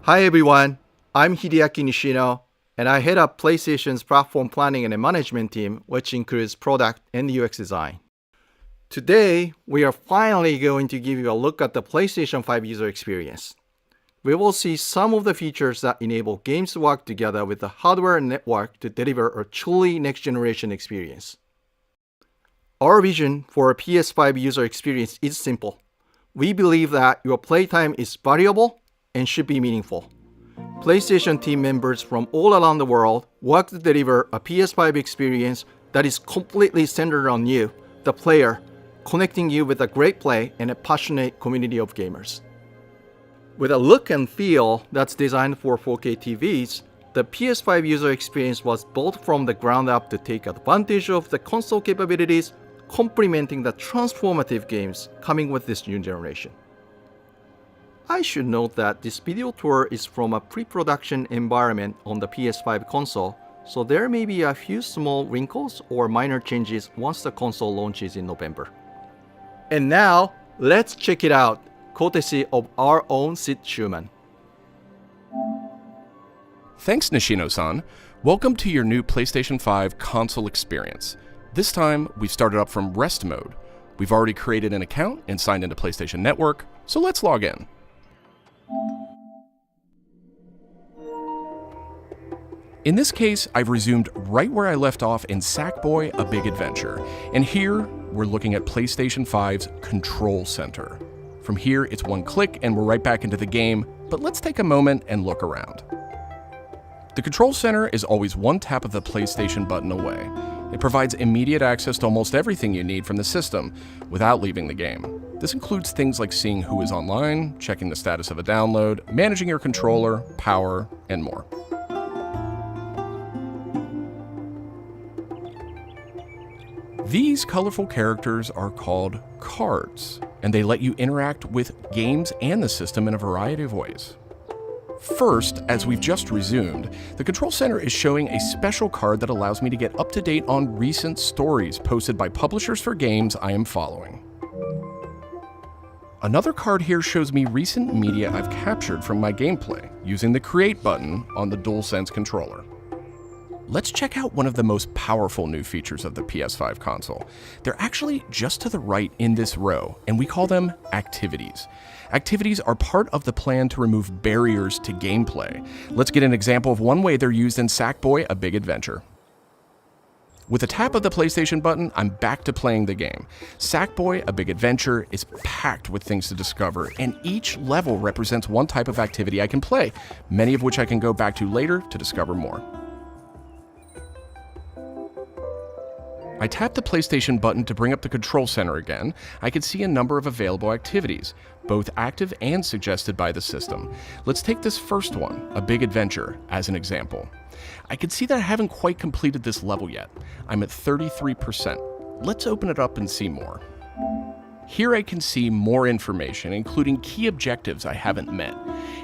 Hi everyone, I'm Hideaki Nishino, and I head up PlayStation's platform planning and management team, which includes product and UX design. Today, we are finally going to give you a look at the PlayStation 5 user experience. We will see some of the features that enable games to work together with the hardware and network to deliver a truly next-generation experience. Our vision for a PS5 user experience is simple. We believe that your playtime is valuable and should be meaningful. PlayStation team members from all around the world work to deliver a PS5 experience that is completely centered on you, the player, connecting you with a great play and a passionate community of gamers. With a look and feel that's designed for 4K TVs, the PS5 user experience was built from the ground up to take advantage of the console capabilities, complementing the transformative games coming with this new generation. I should note that this video tour is from a pre-production environment on the PS5 console, so there may be a few small wrinkles or minor changes once the console launches in November. And now, let's check it out, courtesy of our own Sid Schumann. Thanks, Nishino-san. Welcome to your new PlayStation 5 console experience. This time, we've started up from rest mode. We've already created an account and signed into PlayStation Network, so let's log in. In this case, I've resumed right where I left off in Sackboy: A Big Adventure, and here we're looking at PlayStation 5's Control Center. From here, it's one click and we're right back into the game, but let's take a moment and look around. The Control Center is always one tap of the PlayStation button away. It provides immediate access to almost everything you need from the system without leaving the game. This includes things like seeing who is online, checking the status of a download, managing your controller, power, and more. These colorful characters are called cards, and they let you interact with games and the system in a variety of ways. First, as we've just resumed, the Control Center is showing a special card that allows me to get up to date on recent stories posted by publishers for games I am following. Another card here shows me recent media I've captured from my gameplay using the Create button on the DualSense controller. Let's check out one of the most powerful new features of the PS5 console. They're actually just to the right in this row, and we call them activities. Activities are part of the plan to remove barriers to gameplay. Let's get an example of one way they're used in Sackboy: A Big Adventure. With a tap of the PlayStation button, I'm back to playing the game. Sackboy: A Big Adventure is packed with things to discover, and each level represents one type of activity I can play, many of which I can go back to later to discover more. I tap the PlayStation button to bring up the Control Center again. I can see a number of available activities, both active and suggested by the system. Let's take this first one, A Big Adventure, as an example. I can see that I haven't quite completed this level yet. I'm at 33%. Let's open it up and see more. Here I can see more information, including key objectives I haven't met.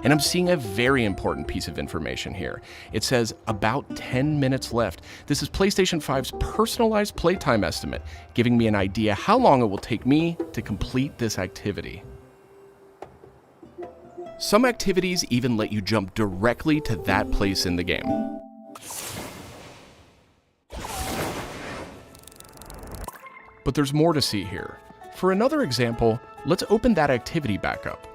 And I'm seeing a very important piece of information here. It says about 10 minutes left. This is PlayStation 5's personalized playtime estimate, giving me an idea how long it will take me to complete this activity. Some activities even let you jump directly to that place in the game. But there's more to see here. For another example, let's open that activity back up.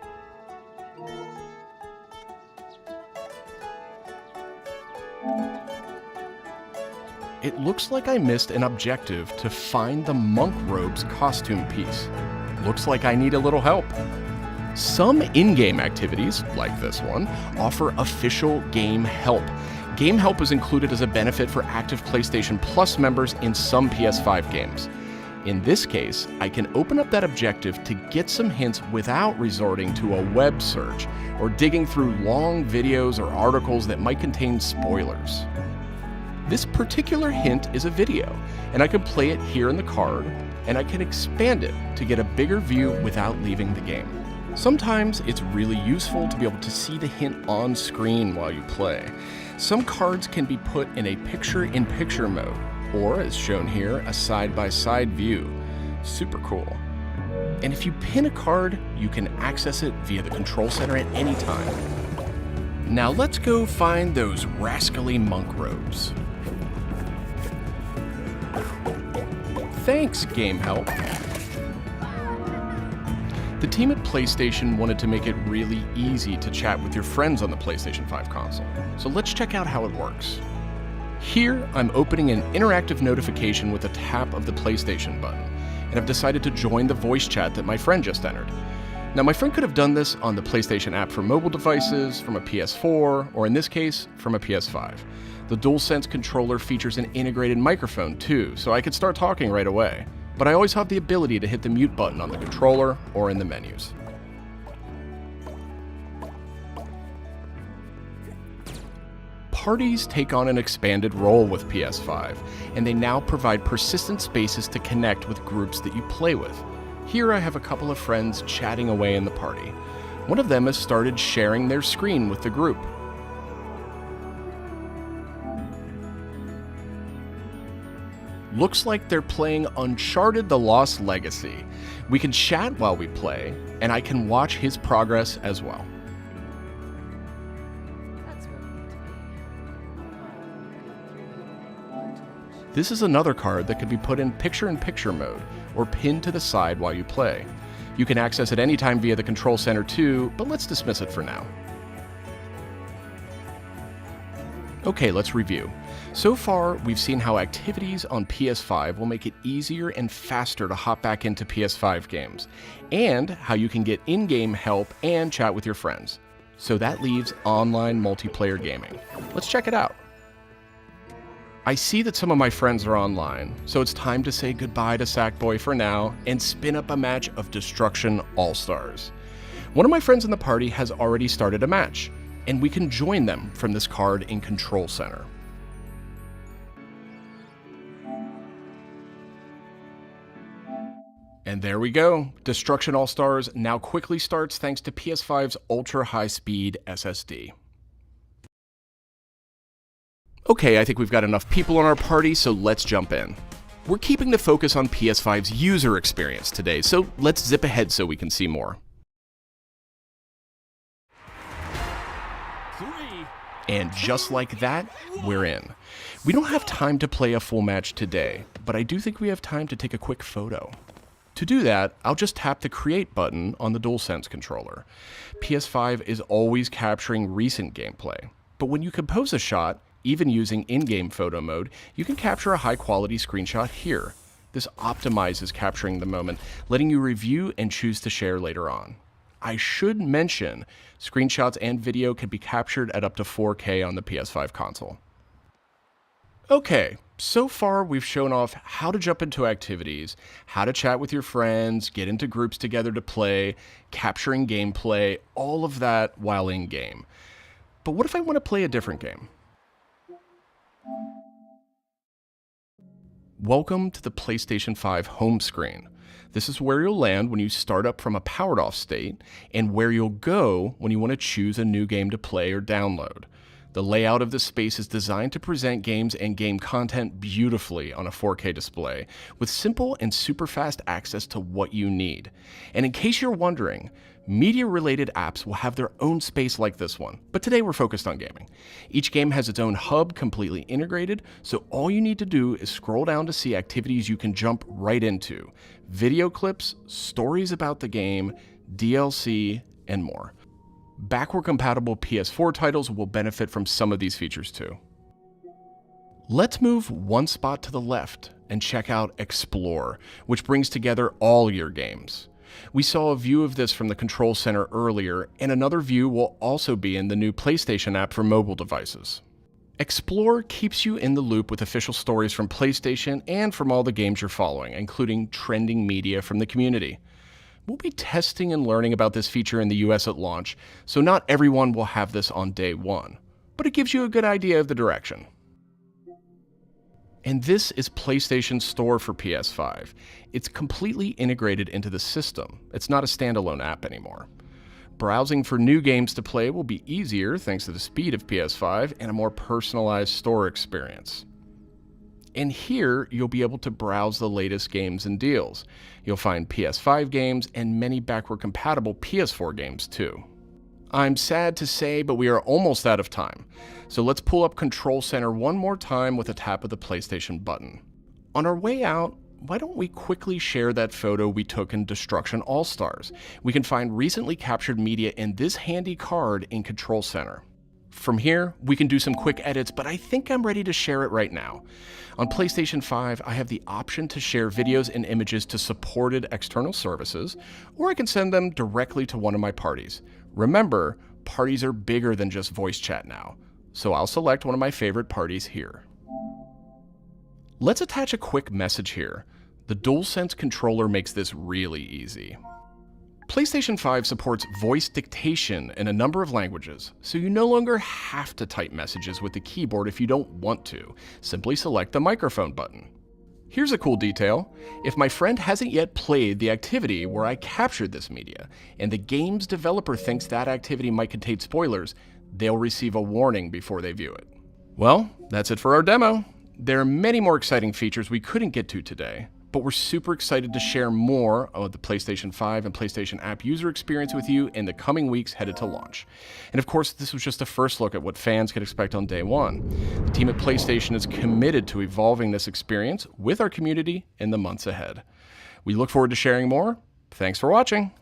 It looks like I missed an objective to find the monk robe's costume piece. Looks like I need a little help. Some in-game activities, like this one, offer official game help. Game help is included as a benefit for active PlayStation Plus members in some PS5 games. In this case, I can open up that objective to get some hints without resorting to a web search or digging through long videos or articles that might contain spoilers. This particular hint is a video, and I can play it here in the card, and I can expand it to get a bigger view without leaving the game. Sometimes it's really useful to be able to see the hint on screen while you play. Some cards can be put in a picture-in-picture mode, or as shown here, a side-by-side view. Super cool. And if you pin a card, you can access it via the Control Center at any time. Now let's go find those rascally monk robes. Thanks, Game Help. The team at PlayStation wanted to make it really easy to chat with your friends on the PlayStation 5 console, so let's check out how it works. Here, I'm opening an interactive notification with a tap of the PlayStation button, and I've decided to join the voice chat that my friend just entered. Now, my friend could have done this on the PlayStation app for mobile devices, from a PS4, or in this case, from a PS5. The DualSense controller features an integrated microphone too, so I could start talking right away. But I always have the ability to hit the mute button on the controller or in the menus. Parties take on an expanded role with PS5, and they now provide persistent spaces to connect with groups that you play with. Here I have a couple of friends chatting away in the party. One of them has started sharing their screen with the group. Looks like they're playing Uncharted: The Lost Legacy. We can chat while we play, and I can watch his progress as well. This is another card that could be put in picture-in-picture mode, or pinned to the side while you play. You can access it anytime via the Control Center too, but let's dismiss it for now. Okay, let's review. So far, we've seen how activities on PS5 will make it easier and faster to hop back into PS5 games, and how you can get in-game help and chat with your friends. So that leaves online multiplayer gaming. Let's check it out. I see that some of my friends are online, so it's time to say goodbye to Sackboy for now and spin up a match of Destruction All-Stars. One of my friends in the party has already started a match, and we can join them from this card in Control Center. And there we go. Destruction All-Stars now quickly starts thanks to PS5's ultra-high-speed SSD. Okay, I think we've got enough people in our party, so let's jump in. We're keeping the focus on PS5's user experience today, so let's zip ahead so we can see more. And just like that, we're in. We don't have time to play a full match today, but I do think we have time to take a quick photo. To do that, I'll just tap the Create button on the DualSense controller. PS5 is always capturing recent gameplay, but when you compose a shot, even using in-game photo mode, you can capture a high-quality screenshot here. This optimizes capturing the moment, letting you review and choose to share later on. I should mention, screenshots and video can be captured at up to 4K on the PS5 console. Okay, so far we've shown off how to jump into activities, how to chat with your friends, get into groups together to play, capturing gameplay, all of that while in-game. But what if I want to play a different game? Welcome to the PlayStation 5 home screen. This is where you'll land when you start up from a powered off state, and where you'll go when you want to choose a new game to play or download. The layout of this space is designed to present games and game content beautifully on a 4K display, with simple and super fast access to what you need. And in case you're wondering, media-related apps will have their own space like this one, but today we're focused on gaming. Each game has its own hub completely integrated, so all you need to do is scroll down to see activities you can jump right into. Video clips, stories about the game, DLC, and more. Backward-compatible PS4 titles will benefit from some of these features too. Let's move one spot to the left and check out Explore, which brings together all your games. We saw a view of this from the Control Center earlier, and another view will also be in the new PlayStation app for mobile devices. Explore keeps you in the loop with official stories from PlayStation and from all the games you're following, including trending media from the community. We'll be testing and learning about this feature in the US at launch, so not everyone will have this on day one, but it gives you a good idea of the direction. And this is PlayStation Store for PS5. It's completely integrated into the system. It's not a standalone app anymore. Browsing for new games to play will be easier thanks to the speed of PS5 and a more personalized store experience. And here, you'll be able to browse the latest games and deals. You'll find PS5 games and many backward-compatible PS4 games too. I'm sad to say, but we are almost out of time. So let's pull up Control Center one more time with a tap of the PlayStation button. On our way out, why don't we quickly share that photo we took in Destruction All-Stars? We can find recently captured media in this handy card in Control Center. From here, we can do some quick edits, but I think I'm ready to share it right now. On PlayStation 5, I have the option to share videos and images to supported external services, or I can send them directly to one of my parties. Remember, parties are bigger than just voice chat now, so I'll select one of my favorite parties here. Let's attach a quick message here. The DualSense controller makes this really easy. PlayStation 5 supports voice dictation in a number of languages, so you no longer have to type messages with the keyboard if you don't want to. Simply select the microphone button. Here's a cool detail. If my friend hasn't yet played the activity where I captured this media, and the game's developer thinks that activity might contain spoilers, they'll receive a warning before they view it. Well, that's it for our demo. There are many more exciting features we couldn't get to today, but we're super excited to share more of the PlayStation 5 and PlayStation app user experience with you in the coming weeks headed to launch. And of course, this was just a first look at what fans could expect on day one. The team at PlayStation is committed to evolving this experience with our community in the months ahead. We look forward to sharing more. Thanks for watching.